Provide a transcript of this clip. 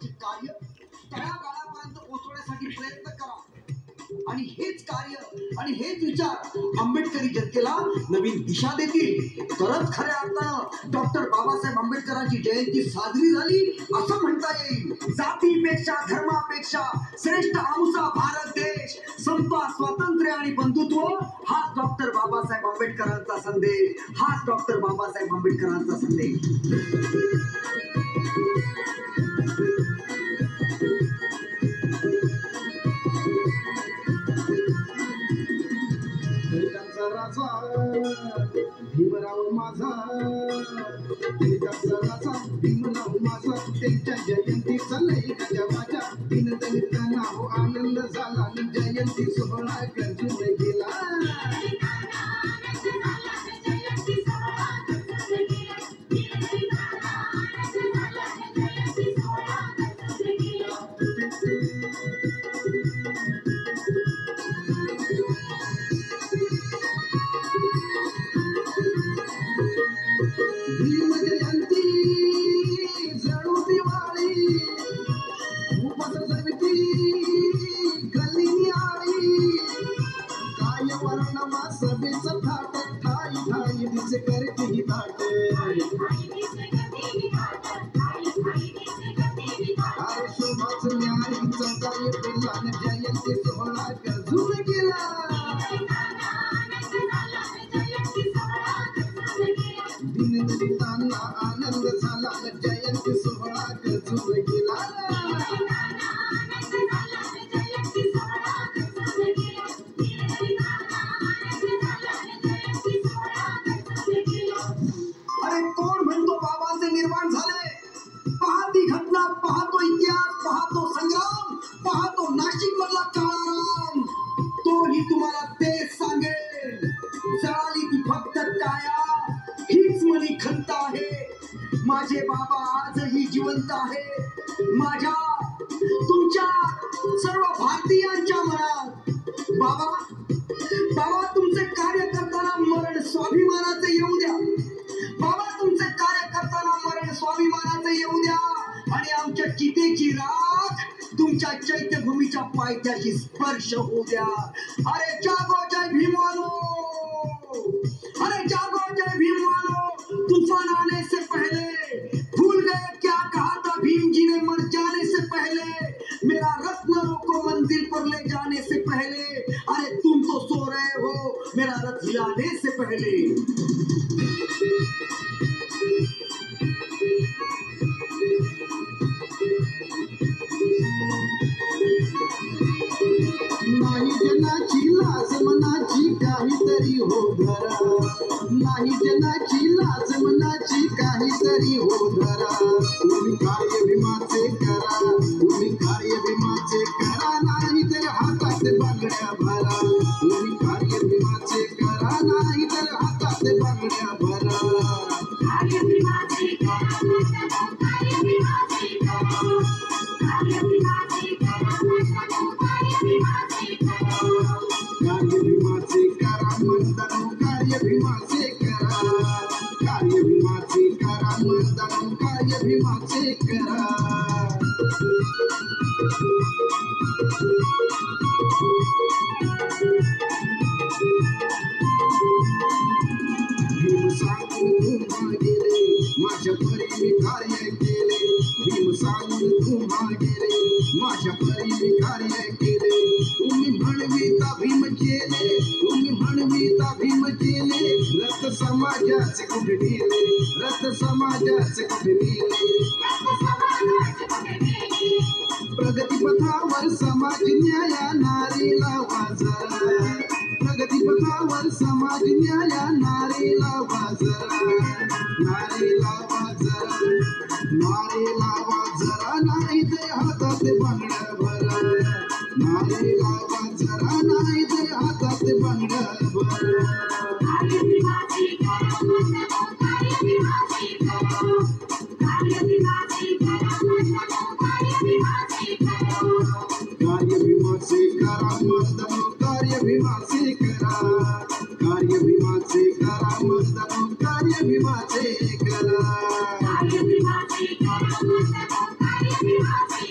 भीमाचे कार्य तळागाळापर्यंत पोहोचवण्यासाठी प्रयत्न करा आणि हेच कार्य आणि हेच विचार आंबेडकरी जनतेला नवीन दिशा देतील. तरच खऱ्या अर्थानं डॉक्टर बाबासाहेब आंबेडकरांची जयंती साजरी झाली असं म्हणता येईल. जातीपेक्षा धर्मापेक्षा श्रेष्ठ आमचा भारत देश, समता स्वातंत्र्य आणि बंधुत्व हाच डॉक्टर बाबासाहेब आंबेडकरांचा संदेश, हाच डॉक्टर बाबासाहेब आंबेडकरांचा संदेश. भीमराव माझा भीमराव माझा त्यांच्या जयंतीचा लई गजवाजा दिनदलितांना हो आनंद झाला जयंती सोहळा गंजून गेला. भीम जयंती जणू दिवाळी खूपच जगती गल्ली आळी काय वर्णमा सभेचं थाट ठाई ठाई दिसे करते ही थाट अरे शोभाच न्यारीचा काय पिल्लान जयंती सोहळा गजून गेला. दिनदलितांना आनंद झाला जयंती सोहळा गजून गेला. अरे कोण म्हणतो बाबांचे निर्माण झाले? पाहती घटना, पाहतो इतिहास, पाहतो संग्राम, पाहतो नाशिक मधला काळाराम, तोही तुम्हाला तेच सांगेल. जळाली ती फक्त काया, हीच मनी खंत आहे. माझे बाबा आजही जिवंत आहे माझ्या तुमच्या सर्व भारतीयांच्या मनात. बाबा बाबा तुमचे कार्य करताना मरण स्वाभिमानाचे येऊ द्या. बाबा तुमचे कार्य करताना मरण स्वाभिमानाचे येऊ द्या आणि आमच्या चितेची राख तुमच्या चैत्यभूमीच्या पायथ्याशी स्पर्श होऊ द्या. अरे जागो जय भीमवालो, अरे जागो जय भीमवालो. तूफान आने से पहले भूल गए क्या कहा था भीम जी ने मर जाने से पहले. मेरा रत्न रोको मंजिल पर ले जाने से पहले. अरे तुम तो सो रहे हो मेरा रथ हिलाने से पहले. नाही जनाची लाज मनाची काहीतरी हो धरा. नाही जनाची लाज मनाची काहीतरी हो धरा. तुम्ही कार्य भीमाचे करा, तुम्ही कार्य भीमाचे करा, नाही तर हातात बांगड्या भरा. तुम्ही कार्य भीमाचे करा, नाही तर हातात बांगड्या भरा. कार्य भीमाचे करा, कार्य भीमाचे करा, कार्य भीमाचे करा, कार्य भीमाचे करा. कार्य भीमाचे करा म्हणताना कार्य भीमाचे करा. कार्य भीमाचे करा म्हणताना कार्य भीमाचे करा. भीम सांगून तुम्हा गेले माझ्या परी मी कार्य केले. भीम सांगून तुम्हा गेले माझ्या परी मी कार्य केले. तुम्ही म्हणविता भीम केले, तुम्ही म्हणविता भीम केले. रथ समाजाचे कुठे गेले, रथ समाजाचे कुठे गेले. प्रगतीपथावर समाज न्याया नारीला वाजरा. प्रगतीपथावर समाज न्याया नारीला वाजरा. नारीला वाजरा, नारीला वाजरा, नाही ते हातात बांगड्या भरा. नारीला वाजरा, नाही ते हातात बांगड्या भरा. कार्य भीमाचे करा, कार्य भीमाचे करा, कार्य भीमाचे करा, कार्य भीमाचे करा. कार्य भीमाचे करा मर्दनो, कार्य भीमाचे करा. कार्य भीमाचे करा मर्दनो, कार्य भीमाचे करा. कार्य भीमाचे करा मर्दनो, कार्य भीमाचे